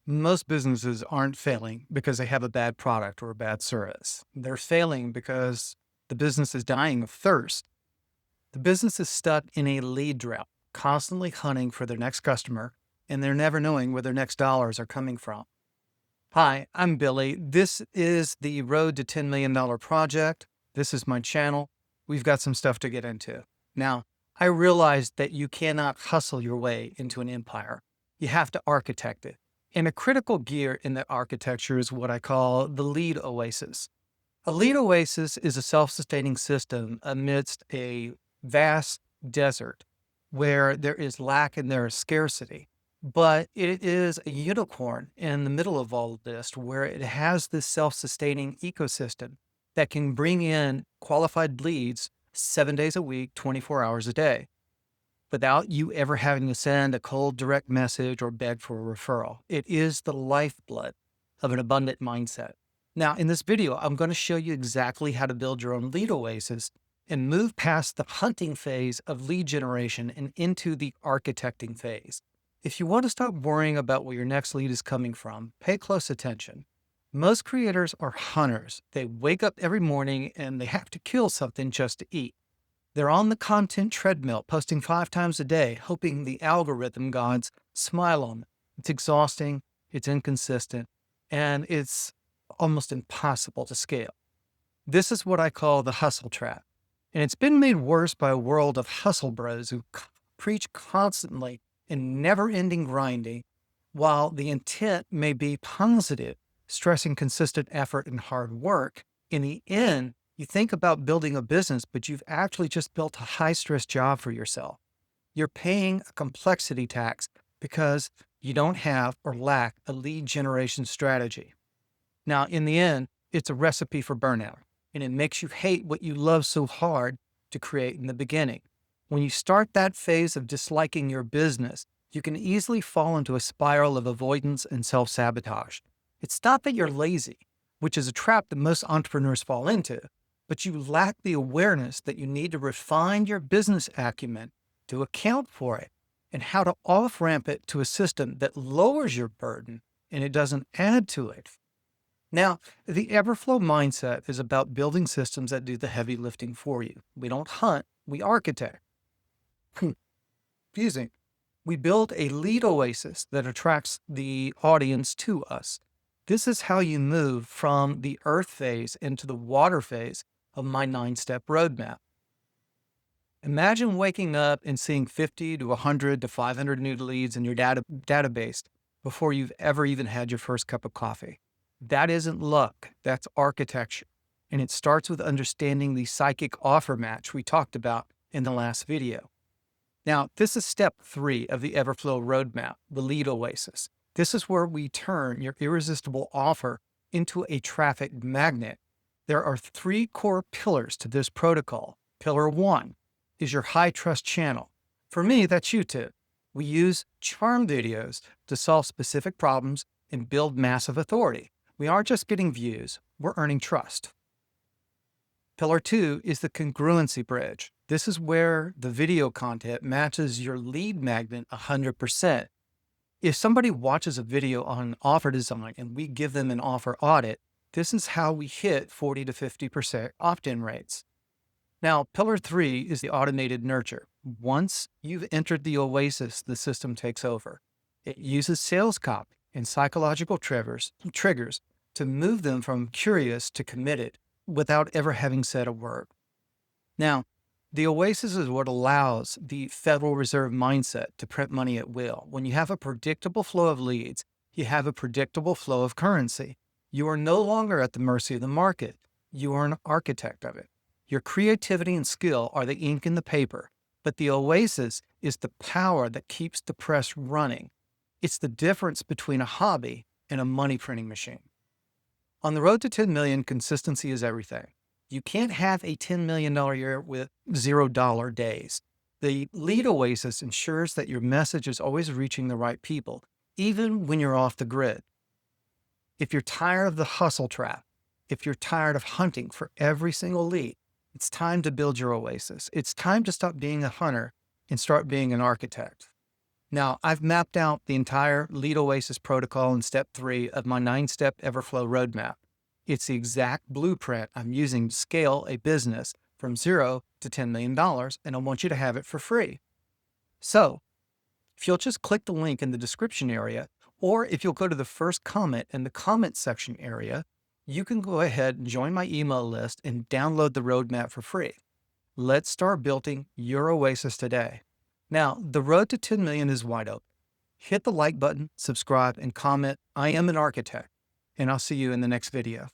Most businesses aren't failing because they have a bad product or a bad service. They're failing because the business is dying of thirst. The business is stuck in a lead drought, constantly hunting for their next customer, and they're never knowing where their next dollars are coming from. Hi, I'm Billy. This is the Road to $10 million project. This is my channel. We've got some stuff to get into. Now, I realize that you cannot hustle your way into an empire. You have to architect it. And a critical gear in that architecture is what I call the Lead Oasis. A lead oasis is a self-sustaining system amidst a vast desert where there is lack and there is scarcity. But it is a unicorn in the middle of all of this where it has this self-sustaining ecosystem that can bring in qualified leads 7 days a week, 24 hours a day, without you ever having to send a cold direct message or beg for a referral. It is the lifeblood of an abundant mindset. Now, in this video, I'm going to show you exactly how to build your own lead oasis and move past the hunting phase of lead generation and into the architecting phase. If you want to stop worrying about where your next lead is coming from, pay close attention. Most creators are hunters. They wake up every morning and they have to kill something just to eat. They're on the content treadmill, posting 5 times a day, hoping the algorithm gods smile on them. It's exhausting, it's inconsistent, and it's almost impossible to scale. This is what I call the hustle trap. And it's been made worse by a world of hustle bros who preach constantly and never-ending grinding, while the intent may be positive, stressing consistent effort and hard work. In the end, you think about building a business, but you've actually just built a high-stress job for yourself. You're paying a complexity tax because you don't have or lack a lead generation strategy. Now, in the end, it's a recipe for burnout, and it makes you hate what you love so hard to create in the beginning. When you start that phase of disliking your business, you can easily fall into a spiral of avoidance and self-sabotage. It's not that you're lazy, which is a trap that most entrepreneurs fall into, but you lack the awareness that you need to refine your business acumen to account for it and how to off-ramp it to a system that lowers your burden and it doesn't add to it. Now, the EverFlow mindset is about building systems that do the heavy lifting for you. We don't hunt, we architect. Confusing. We build a lead oasis that attracts the audience to us. This is how you move from the earth phase into the water phase of my 9-step roadmap. Imagine waking up and seeing 50 to 100 to 500 new leads in your database before you've ever even had your first cup of coffee. That isn't luck, that's architecture. And it starts with understanding the psychic offer match we talked about in the last video. Now, this is step 3 of the EverFlow roadmap, the lead oasis. This is where we turn your irresistible offer into a traffic magnet. There are 3 core pillars to this protocol. Pillar 1 is your high trust channel. For me, that's YouTube. We use charm videos to solve specific problems and build massive authority. We aren't just getting views, we're earning trust. Pillar 2 is the congruency bridge. This is where the video content matches your lead magnet 100%. If somebody watches a video on offer design and we give them an offer audit, this is how we hit 40 to 50% opt-in rates. Now, pillar 3 is the automated nurture. Once you've entered the oasis, the system takes over. It uses sales copy and psychological triggers to move them from curious to committed without ever having said a word. Now, the oasis is what allows the Federal Reserve mindset to print money at will. When you have a predictable flow of leads, you have a predictable flow of currency. You are no longer at the mercy of the market. You are an architect of it. Your creativity and skill are the ink in the paper, but the oasis is the power that keeps the press running. It's the difference between a hobby and a money printing machine. On the road to 10 million, consistency is everything. You can't have a $10 million year with $0 days. The lead oasis ensures that your message is always reaching the right people, even when you're off the grid. If you're tired of the hustle trap, if you're tired of hunting for every single lead, it's time to build your oasis. It's time to stop being a hunter and start being an architect. Now, I've mapped out the entire Lead Oasis protocol in step 3 of my 9-step EverFlow roadmap. It's the exact blueprint I'm using to scale a business from $0 to $10 million, and I want you to have it for free. So, if you'll just click the link in the description area, or if you'll go to the first comment in the comment section area, you can go ahead and join my email list and download the roadmap for free. Let's start building your Oasis today. Now, the road to 10 million is wide open. Hit the like button, subscribe, and comment. I am an architect, and I'll see you in the next video.